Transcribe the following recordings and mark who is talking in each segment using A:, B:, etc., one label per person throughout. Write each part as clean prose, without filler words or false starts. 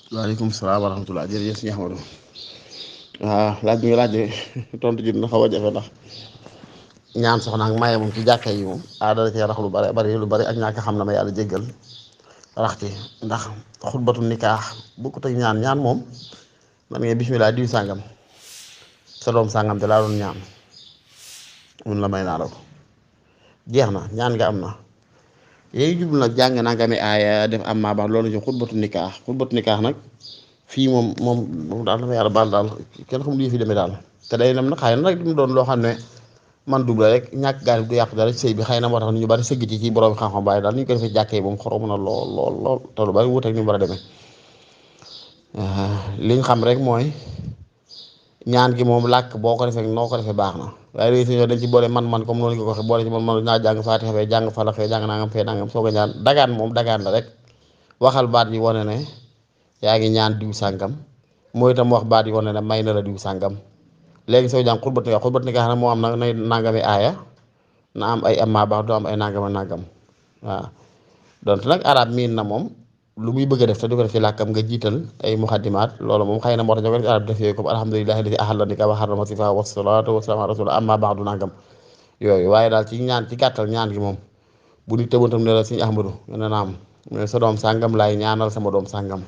A: waaleykum salaam wa rahmatulah jërëjëf sëñ Ahmadou waaw laaj bi nga laaj de tontu ji dina xaw a jafe ndax ñaan soxna ak maye moom ci jàkka yi moom aada cee rax lu bari ak ñàkk xam na ma yàlla jéggal rax ci ndax xutbatu nikaax bokkut ak ñaan moom man nga bismillah diw sàngam sa doom sàngam te laa doon ñaan mun la may naa la ko jeex na ñaan nga am na yooyu jublu nag jàng naa nga amee aaya def am maa baax loolu ci xutbatu nikaax nag fii moom daal dama yàlla baal daal kenn xamul lii fi demee daal te day dem nag xëy na nag mu doon loo xam ne man dugg la rek ñàkk gaal du yàq dara sëy bi xëy na moo tax ñu bari sëgg ci borom xam-xam bàyyi daal ni ñu ko defee jàkkee moom xorom na lool te lu bari wuuteeg ni mu war a demee liñ xam rek mooy ñaan gi moom làkk boo ko defee noo ko defee baax na waaye léegi si dañ ci boole man comme noonu ñu ko waxee boole ci man naa jàng faatixa fee jàng falax fee jàng nangam fee nangam soog a ñaan dagaan moom dagaan la rek waxal baat yi wane ne yaa ngi ñaan diw sàngam mooy itam wax baat yi wane ne may na la diw sàngam léegi soo jàng xutbat nikaax nag moo am nag nay nangami aaya na am ay amma baax doo am ay nangama nangam waaw donte nag arab miin na moom lu muy bëgg a def te du ko def ci làkkam nga jiital ay muxaddimaat loolu moom xëy na moo tax ñoo ko def ci arab def yooyu comme alhamdulillahi alladi ahalla nikaax wa harrama sifa wa salaatu wa salaamu ala rasul amma baax du nangam yooyu waaye daal ci ñaan ci gàttal ñaan gi moom bu ñu tëboon tam ne la Sëñ Ahmadu nga ne naam sa doom sàngam laay ñaanal sama doom sàngam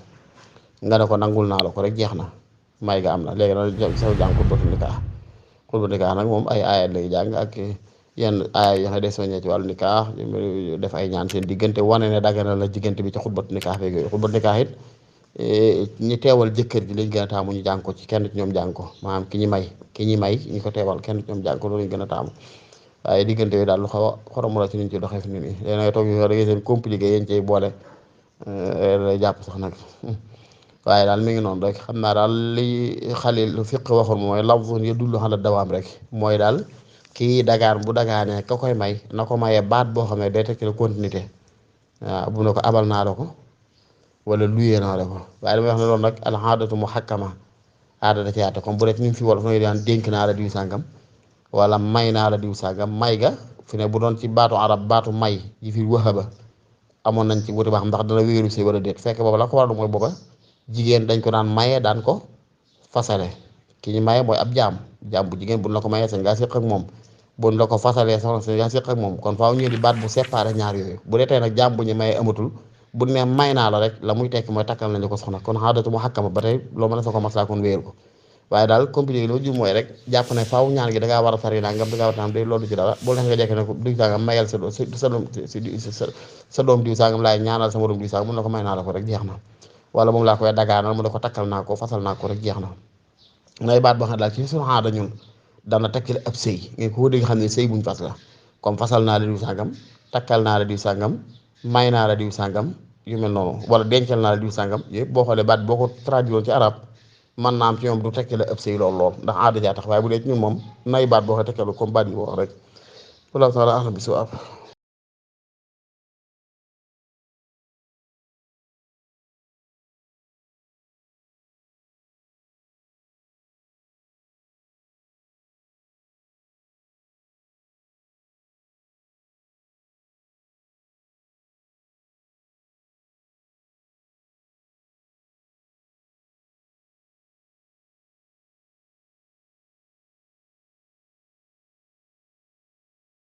A: nga ne ko nangul naa la ko rek jeex na may ga am na léegi nag saw jàng xutbatu nikaax nag moom ay aayat lay jàng ak yenn aaya yoo xam ne day soññee ci wàllu nikaax def ay ñaan seen diggante wane ne daganal la diggante bi ci xutbatu nikaax feeg yooyu xutbatu nikaax it ñi teewal jëkkër ji lañ gën a taamu ñu jàng ko ci kenn ci ñoom jàng ko maanaam ki ñi may ñi ko teewal kenn ci ñoom jàng ko loolu lañ gën a taamu waaye diggante bi daal lu xaw a xoromu la ci niñ ci doxee fi ni nii léegi nag toog yu da ngay seen compliqué yéen cay boole lay jàpp sax nag waaye daal mi ngi noonu rek xam naa daal li xalil fiq waxoon mooy lafzun yadullu ala dawaam rek mooy daal kii dagaan bu dagaanee ka koy may na ko mayee baat boo xam ne day tekki la continuité waaw bu ne ko abal naa la ko wala luyee naa la ko waaye damay wax ne loolu nag al aadatu muhakkama aada da ci yaate comme bu dee ñu fi wolof nooy daan dénk naa la diw sàngam wala may naa la diw sàngam may ga fi ne bu doon ci baatu arab baatu may yi fi wahaba amoon nañ ci wuti baax ndax dana wéeru si wala déet fekk booba la ko waral mooy booba jigéen dañ ko daan maye daan ko fasale ki ñu maye mooy ab jaam bu jigéen buñ la ko mayee sañ ngaa séq ak moom buñ la ko fasalee soxna sañ ngaa séq ak moom kon faaw ñu di baat bu séparé ñaar yooyu bu dee tey nag jaam bu ñu mayee amatul bu ne may naa la rek la muy tekki mooy takkal nañu ko soxna kon xaadatu mu xàkkama ba tey loo mën a sa ko maslaa kon wéeru ko waaye daal compliqué loo ju mooy rek jàpp ne faaw ñaan gi da ngaa war a sari nangam da ngaa war a tam day loolu ci dara boo neex nga jekk ne ko diw sangam mayal sa doom diw sangam laay ñaanal sama doom diw sangam mun na ko may naa la ko rek jeex na wala moom laa koy dagaanal mu ne ko takkal naa ko fasal naa ko rek jeex na ngay baat boo xam ne daal ci suñu aada ñun dana tekkil ab sëy ngeen ko dégg xam ne sëy buñ fas la comme fasal naa la diw sàngam takkal naa la diw sàngam may naa la diw sàngam yu mel noonu wala dencal naa la diw sàngam yëpp boo xoolee baat boo ko traduire ci arab man naa am ci ñoom du tekkil ab sëy lool ndax aada jaa tax waaye bu dee ci ñun moom nay baat boo ko tekkilu comme baat yi wax rek wala taala ahlam bi